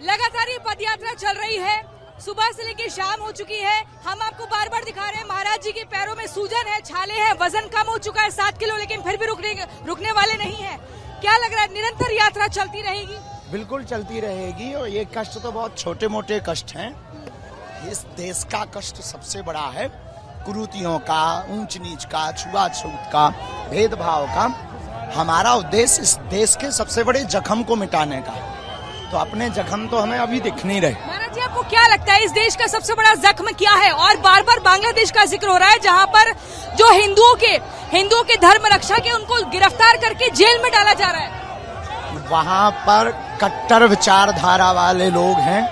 लगातार ये पद यात्रा चल रही है, सुबह से लेकर शाम हो चुकी है। हम आपको बार बार दिखा रहे हैं महाराज जी के पैरों में सूजन है, छाले हैं, वजन कम हो चुका है 7 किलो, लेकिन फिर भी रुकने वाले नहीं है। क्या लग रहा है, निरंतर यात्रा चलती रहेगी? बिल्कुल चलती रहेगी। और ये कष्ट तो बहुत छोटे मोटे कष्ट हैं। इस देश का कष्ट सबसे बड़ा है, कुरीतियों का, ऊंच नीच का, छुआछूत का, भेदभाव का। हमारा उद्देश्य इस देश के सबसे बड़े जख्म को मिटाने का, तो अपने जख्म तो हमें अभी दिख नहीं रहे। महाराज जी, आपको क्या लगता है इस देश का सबसे बड़ा जख्म क्या है? और बार बार बांग्लादेश का जिक्र हो रहा है, जहाँ पर जो हिंदुओं के धर्म रक्षा के उनको गिरफ्तार करके जेल में डाला जा रहा है। वहाँ पर कट्टर विचारधारा वाले लोग हैं,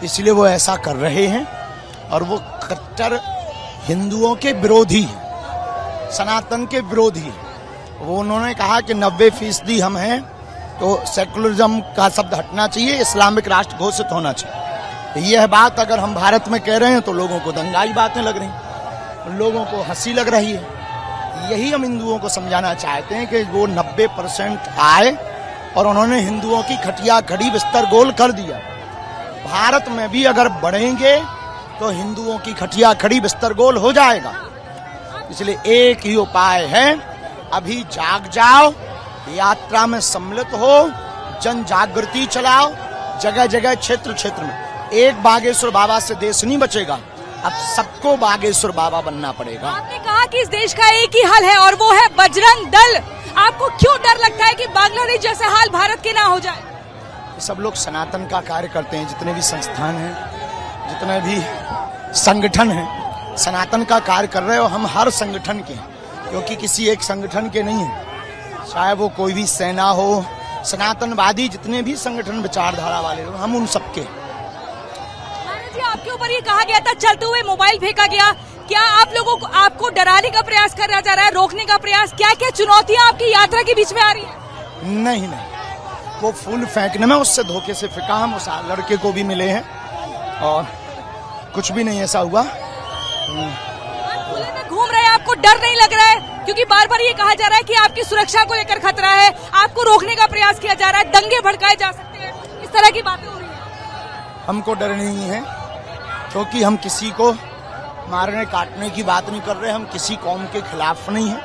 इसलिए वो ऐसा कर रहे हैं। और वो कट्टर हिंदुओं के विरोधी हैं, सनातन के विरोधी हैं। वो उन्होंने कहा कि 90% हम हैं, तो सेकुलरिज्म का शब्द हटना चाहिए, इस्लामिक राष्ट्र घोषित होना चाहिए। यह बात अगर हम भारत में कह रहे हैं तो लोगों को दंगाई बातें लग रही, लोगों को हंसी लग रही है। यही हम हिंदुओं को समझाना चाहते हैं कि वो 90% आए और उन्होंने हिंदुओं की खटिया खड़ी बिस्तर गोल कर दिया। भारत में भी अगर बढ़ेंगे तो हिंदुओं की खटिया खड़ी बिस्तर गोल हो जाएगा। इसलिए एक ही उपाय है, अभी जाग जाओ, यात्रा में सम्मिलित हो, जन जागृति चलाओ, जगह जगह क्षेत्र क्षेत्र में। एक बागेश्वर बाबा से देश नहीं बचेगा, अब सबको बागेश्वर बाबा बनना पड़ेगा। आपने कहा कि इस देश का एक ही हल है और वो है बजरंग दल। आपको क्यों डर लगता है कि बांग्लादेश जैसा हाल भारत के ना हो जाए? सब लोग सनातन का कार्य करते हैं, जितने भी संस्थान हैं, जितने भी संगठन हैं, सनातन का कार्य कर रहे हो। हम हर संगठन के, क्योंकि किसी एक संगठन के नहीं है, चाहे वो कोई भी सेना हो, सनातनवादी जितने भी संगठन विचारधारा वाले लोग, हम उन सबके। महाराज जी, आपके ऊपर ये कहा गया था चलते हुए मोबाइल फेंका गया, क्या आप लोगों को आपको डराने का प्रयास करा जा रहा है, रोकने का प्रयास? क्या क्या चुनौतियां आपकी यात्रा के बीच में आ रही है? नहीं, वो फूल फेंकने में उससे धोखे से फेंका। हम उस लड़के को भी मिले हैं और कुछ भी नहीं ऐसा हुआ। खुले में घूम रहे हैं, आपको डर नहीं लग रहा है? क्योंकि बार बार ये कहा जा रहा है कि आपकी सुरक्षा को लेकर खतरा है, आपको रोकने का प्रयास किया जा रहा है, दंगे भड़काए जा सकते हैं, इस तरह की बातें हो रही हैं। हमको डर नहीं है, क्योंकि हम किसी को मारने काटने की बात नहीं कर रहे। हम किसी कौम के खिलाफ नहीं हैं,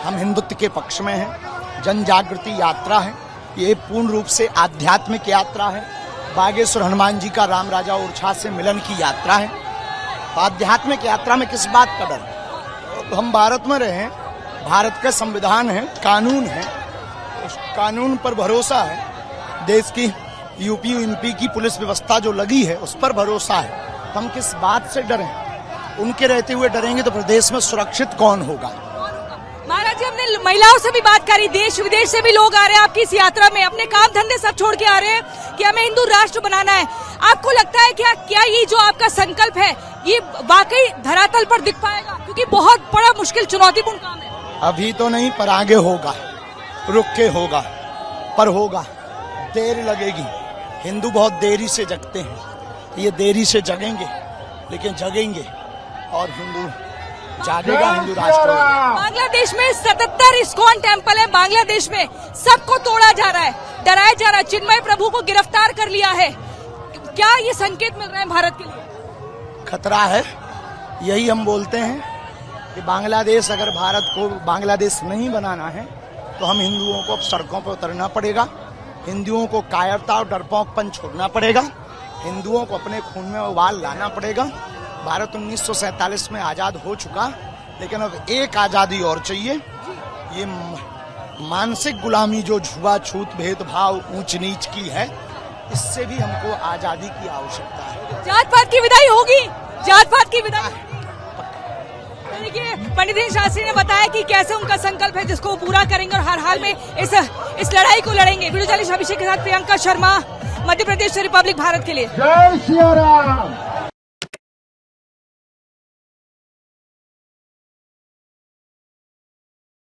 हम हिंदुत्व के पक्ष में हैं। जन जागृति यात्रा है, ये पूर्ण रूप से आध्यात्मिक यात्रा है। बागेश्वर हनुमान जी का राम राजा उर्छा से मिलन की यात्रा है। तो आध्यात्मिक यात्रा में किस बात का डर? हम भारत में रहे, भारत का संविधान है, कानून है, उस कानून पर भरोसा है। देश की यूपी एमपी की पुलिस व्यवस्था जो लगी है उस पर भरोसा है। हम किस बात से डरें? उनके रहते हुए डरेंगे तो प्रदेश में सुरक्षित कौन होगा? महाराज जी, हमने महिलाओं से भी बात करी, देश विदेश से भी लोग आ रहे हैं आपकी इस यात्रा में, अपने काम धंधे सब छोड़ के आ रहे हैं कि हमें हिंदू राष्ट्र बनाना है। आपको लगता है क्या ये जो आपका संकल्प है ये वाकई धरातल पर दिख पाएगा? क्योंकि बहुत बड़ा मुश्किल चुनौतीपूर्ण काम है। अभी तो नहीं, पर आगे होगा, रुक के होगा, पर होगा। देर लगेगी। हिंदू बहुत देरी से जगते हैं, ये देरी से जगेंगे, लेकिन जगेंगे और हिंदू जागेगा, हिंदू राष्ट्र होगा। बांग्लादेश में 77 इस्कॉन टेम्पल है, बांग्लादेश में सबको तोड़ा जा रहा है, डराया जा रहा है। चिन्मय प्रभु को गिरफ्तार कर लिया है। क्या ये संकेत मिल रहे हैं भारत के लिए? खतरा है। यही हम बोलते हैं कि बांग्लादेश, अगर भारत को बांग्लादेश नहीं बनाना है तो हम हिंदुओं को अब सड़कों पर उतरना पड़ेगा। हिंदुओं को कायरता और डरपोकपन छोड़ना पड़ेगा। हिंदुओं को अपने खून में उबाल लाना पड़ेगा। भारत 1947 में आज़ाद हो चुका, लेकिन अब एक आज़ादी और चाहिए। ये मानसिक गुलामी जो छुआछूत, भेदभाव, ऊंच नीच की है, इससे भी हमको आज़ादी की आवश्यकता है। जात पात की विदाई होगी, जात पात की विदाई। देखिए, पंडित दीन शास्त्री ने बताया कि कैसे उनका संकल्प है जिसको वो पूरा करेंगे और हर हाल में इस लड़ाई को लड़ेंगे। वीडियो जर्नलिस्ट अभिषेक के साथ प्रियंका शर्मा, मध्य प्रदेश रिपब्लिक भारत के लिए। जय श्री राम।